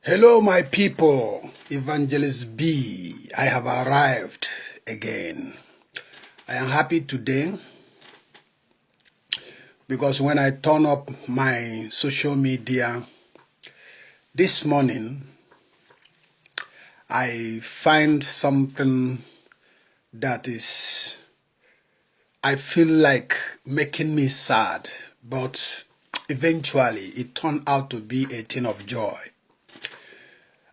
Hello, my people. Evangelist B. I have arrived again. I am happy today because when I turn up my social media this morning, I find something that I feel like making me sad, but eventually it turned out to be a thing of joy.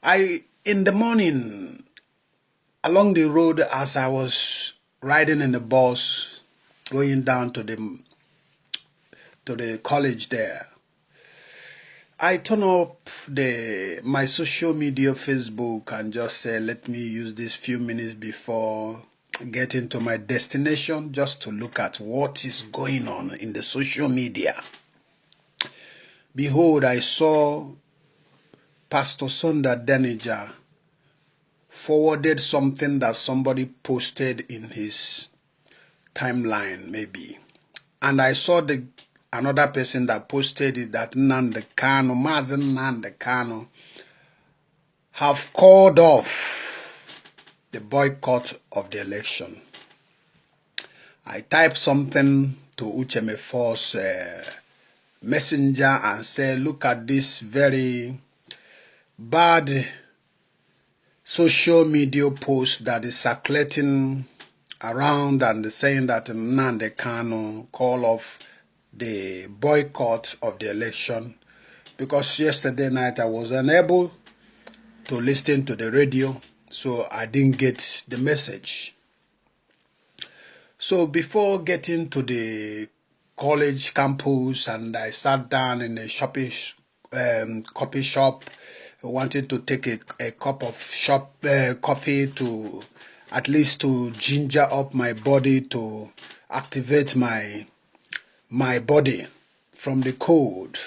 In the morning, along the road as I was riding in the bus, going down to the college there, I turn up my social media Facebook and just say, let me use this few minutes before getting to my destination just to look at what is going on in the social media. Behold, I saw Pastor Sunda Denija forwarded something that somebody posted in his timeline maybe, and I saw another person that posted it that Nnamdi Kanu have called off the boycott of the election. I typed something to Uchemefor's messenger and said, look at this very bad social media post that is circulating around and saying that Nnamdi Kanu call off the boycott of the election because yesterday night I was unable to listen to the radio, so I didn't get the message. So before getting to the college campus, and I sat down in a coffee shop, wanted to take a cup of coffee to at least to ginger up my body, to activate my body from the cold.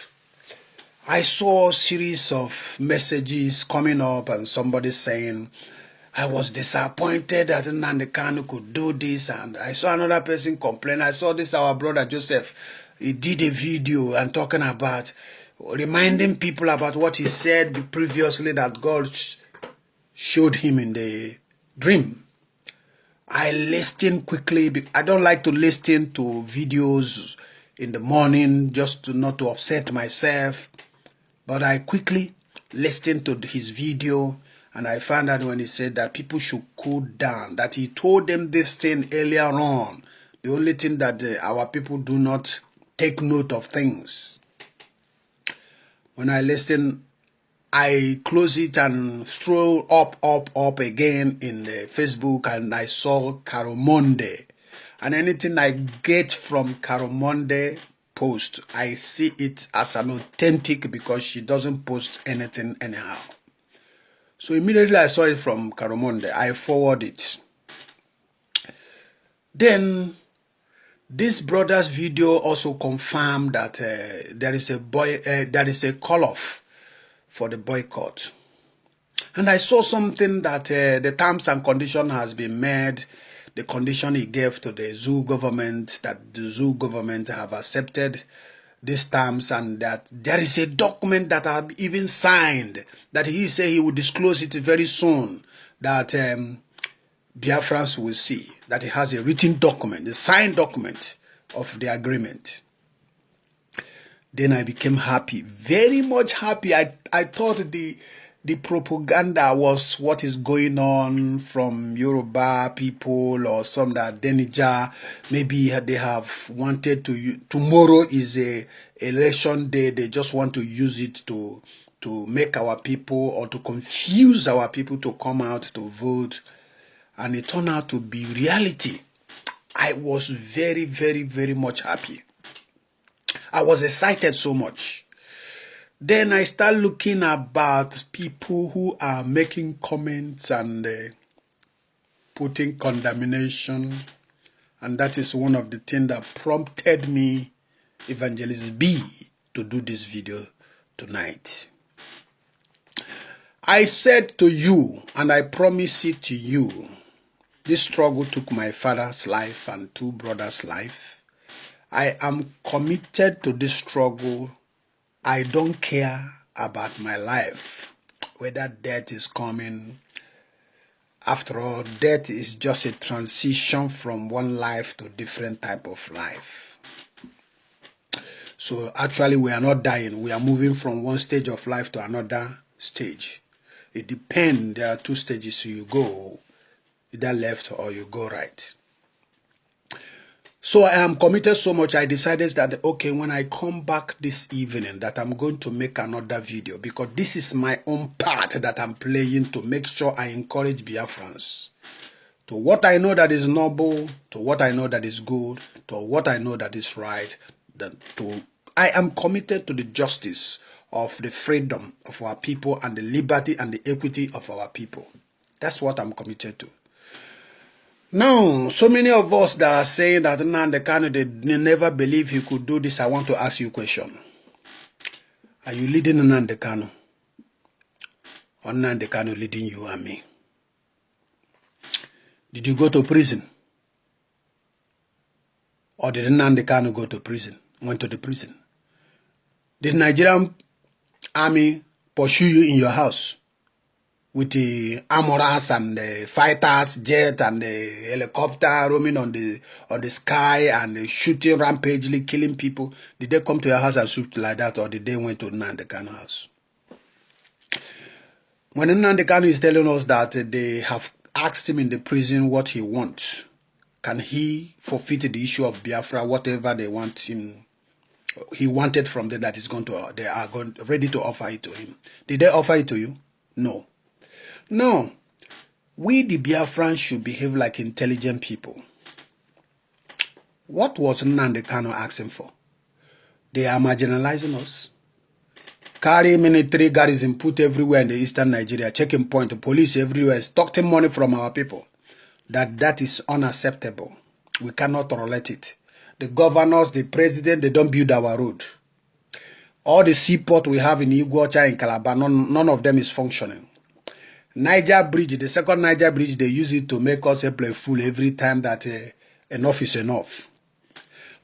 I saw a series of messages coming up and somebody saying, I was disappointed that Nnamdi Kanu could do this, and I saw another person complain. I saw this, our brother Joseph, he did a video and talking about, reminding people about what he said previously that God showed him in the dream. I listened quickly. I don't like to listen to videos in the morning just not to upset myself. But I quickly listened to his video, and I found out when he said that people should cool down, that he told them this thing earlier on. The only thing that our people do not take note of things. When I listen, I close it and stroll up again in the Facebook, and I saw Karamonde. And anything I get from Karamonde post, I see it as an authentic because she doesn't post anything anyhow. So immediately I saw it from Karamonde, I forward it. Then this brother's video also confirmed that there is a call off for the boycott. And I saw something that the terms and condition has been made. The condition he gave to the zoo government, that the zoo government have accepted these terms, and that there is a document that have even signed that he said he will disclose it very soon, that Biafrans will see, that he has a written document, a signed document of the agreement. Then I became happy, very much happy. I thought the propaganda was what is going on from Yoruba people or some that Denija, maybe they have wanted to, tomorrow is a election day, they just want to use it to make our people or to confuse our people to come out to vote, and it turned out to be reality. I was very, very, very much happy. I was excited so much. Then I start looking about people who are making comments and putting condemnation. And that is one of the things that prompted me, Evangelist B, to do this video tonight. I said to you, and I promise it to you, this struggle took my father's life and two brothers' life. I am committed to this struggle. I don't care about my life. whether death is coming. After all, death is just a transition from one life to different type of life. So actually we are not dying. We are moving from one stage of life to another stage. It depends. There are two stages. You go either left or you go right. So I am committed so much, I decided that, okay, when I come back this evening, that I'm going to make another video, because this is my own part that I'm playing to make sure I encourage Biafrans to what I know that is noble, to what I know that is good, to what I know that is right. I am committed to the justice of the freedom of our people and the liberty and the equity of our people. That's what I'm committed to. Now, so many of us that are saying that Nnamdi Kanu, they never believe he could do this. I want to ask you a question. Are you leading Nnamdi Kanu? Or Nnamdi Kanu leading you and me? Did you go to prison? Or did Nnamdi Kanu go to prison? Went to the prison? Did Nigerian army pursue you in your house with the armorers and the fighters, jet and the helicopter roaming on the sky and shooting rampagely, killing people? Did they come to your house and shoot like that, or did they went to Nnamdi Kanu house? When Nnamdi Kanu is telling us that they have asked him in the prison what he wants, can he forfeit the issue of Biafra, whatever they want him? He wanted from them, that is going to, they are ready to offer it to him. Did they offer it to you? No. Now, we the Biafrans should behave like intelligent people. What was Nnamdi Kanu asking for? They are marginalizing us. Carry military garrison put everywhere in the eastern Nigeria, checking point, police everywhere, extorting money from our people. That is unacceptable. We cannot tolerate it. The governors, the president, they don't build our road. All the seaport we have in Iguacha and Calabar, none of them is functioning. Niger Bridge, the second Niger Bridge, they use it to make us play fool every time that enough is enough.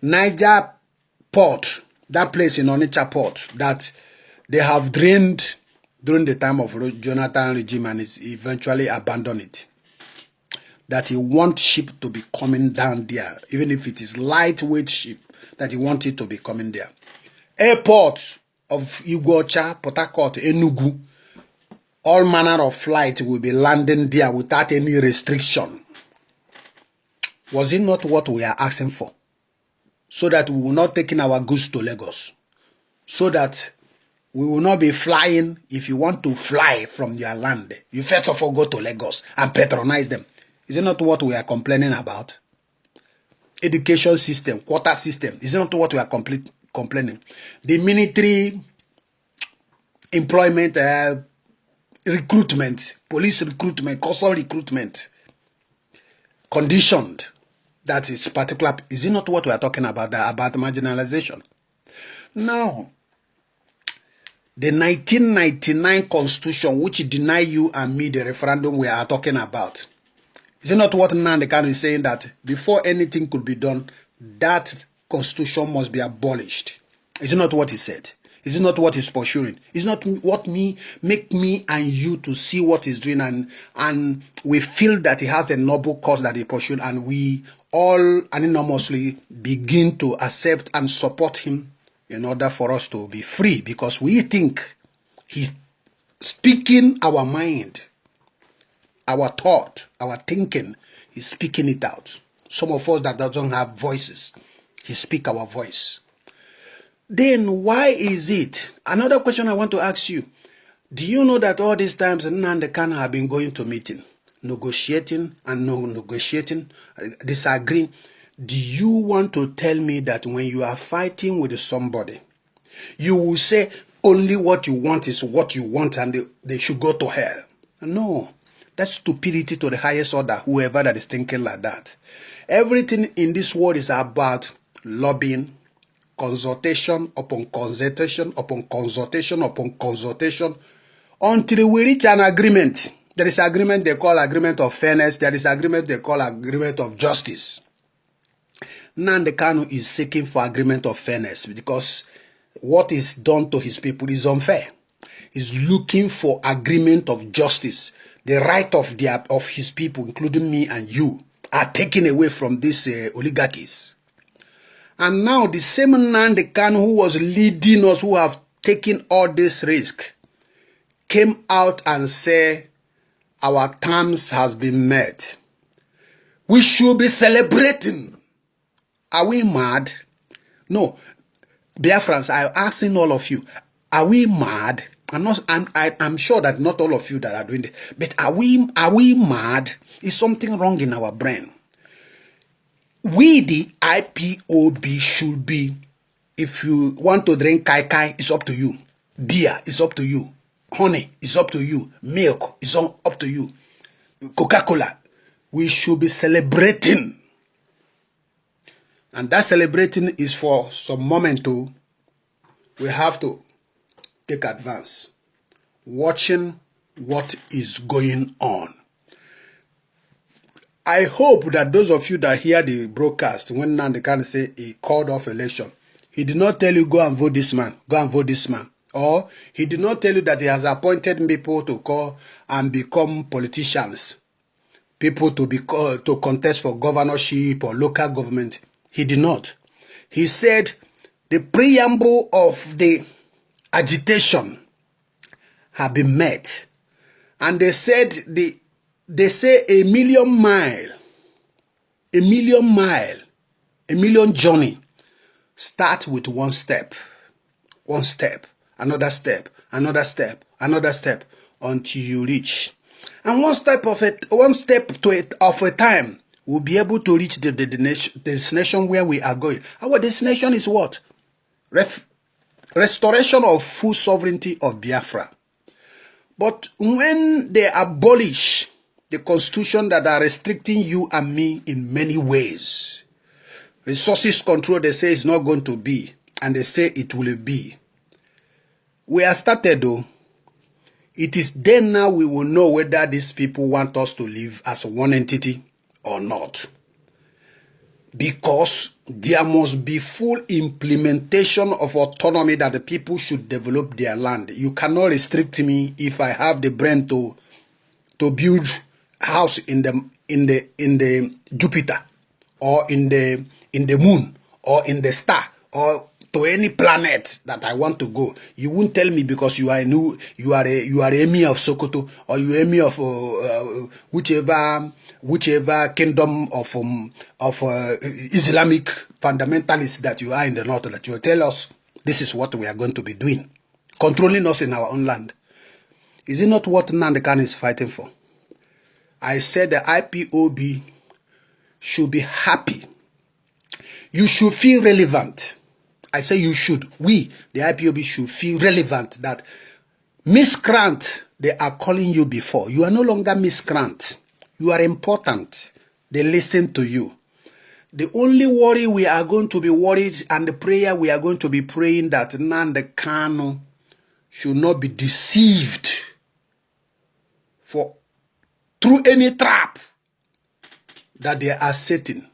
Niger Port, that place in Onitsha Port, that they have drained during the time of Jonathan regime and is eventually abandoned it. That he wants ship to be coming down there, even if it is lightweight ship, that he wants it to be coming there. Airport of Iguacha, Port Harcourt, Enugu, all manner of flight will be landing there without any restriction. Was it not what we are asking for? So that we will not take in our goods to Lagos. So that we will not be flying. If you want to fly from your land, you first of all go to Lagos and patronize them. Is it not what we are complaining about? Education system, quota system. Is it not what we are complaining? The military employment, recruitment, police recruitment, custom recruitment, conditioned. That is particular. Is it not what we are talking about? About marginalization. Now, the 1999 Constitution, which deny you and me the referendum we are talking about. Is it not what Nnamdi Kanu is saying, that before anything could be done, that constitution must be abolished? Is it not what he said? Is it not what he's pursuing? Is it not what make me and you to see what he's doing, and we feel that he has a noble cause that he pursued, and we all anonymously begin to accept and support him in order for us to be free, because we think he's speaking our mind. Our thought, our thinking, he's speaking it out. Some of us that doesn't have voices, he speak our voice. Then why is it? Another question I want to ask you. Do you know that all these times Nnamdi Kanu have been going to meeting, negotiating and no negotiating, disagreeing? Do you want to tell me that when you are fighting with somebody, you will say only what you want is what you want and they should go to hell? No. That's stupidity to the highest order, whoever that is thinking like that. Everything in this world is about lobbying, consultation upon consultation upon consultation upon consultation, until we reach an agreement. There is agreement they call agreement of fairness. There is agreement they call agreement of justice. Nnamdi Kanu is seeking for agreement of fairness because what is done to his people is unfair. is looking for agreement of justice. The right of his people, including me and you, are taken away from these oligarchies. And now the same Nnamdi Kanu who was leading us, who have taken all this risk, came out and said, our terms has been met. We should be celebrating. Are we mad? No. Biafrans, I'm asking all of you, are we mad? I'm sure that not all of you that are doing this, but are we mad? Is something wrong in our brain? We, the IPOB, should be, if you want to drink kai kai, it's up to you. Beer is up to you. Honey is up to you. Milk is up to you. Coca-Cola. We should be celebrating. And that celebrating is for some moment too. We have to take advance. Watching what is going on. I hope that those of you that hear the broadcast, when Nnamdi Kanu say he called off election, he did not tell you go and vote this man, go and vote this man. Or he did not tell you that he has appointed people to call and become politicians. People to be called to contest for governorship or local government. He did not. He said the preamble of the agitation have been met. And they said they say a million journey start with one step, another step, another step, another step, until you reach. And one step of a time, we'll be able to reach the destination where we are going. Our destination is what? Restoration of full sovereignty of Biafra. But when they abolish the constitution that are restricting you and me in many ways, resources control, they say it's not going to be, and they say it will be. We are started though. It is then now we will know whether these people want us to live as one entity or not. Because there must be full implementation of autonomy that the people should develop their land. You cannot restrict me if I have the brain to build house in the Jupiter, or in the moon, or in the star, or to any planet that I want to go. You won't tell me because you are you are emir of Sokoto, or you are emir of whichever kingdom of Islamic fundamentalists that you are in the north, that you will tell us this is what we are going to be doing, controlling us in our own land. Is it not what Nnamdi Kanu is fighting for? I said the IPOB should be happy. You should feel relevant. I say you should. We, the IPOB, should feel relevant that miscreant, they are calling you before. You are no longer miscreant. You are important. They listen to you. The only worry we are going to be worried, and the prayer we are going to be praying, that Nnamdi Kanu should not be deceived through any trap that they are setting.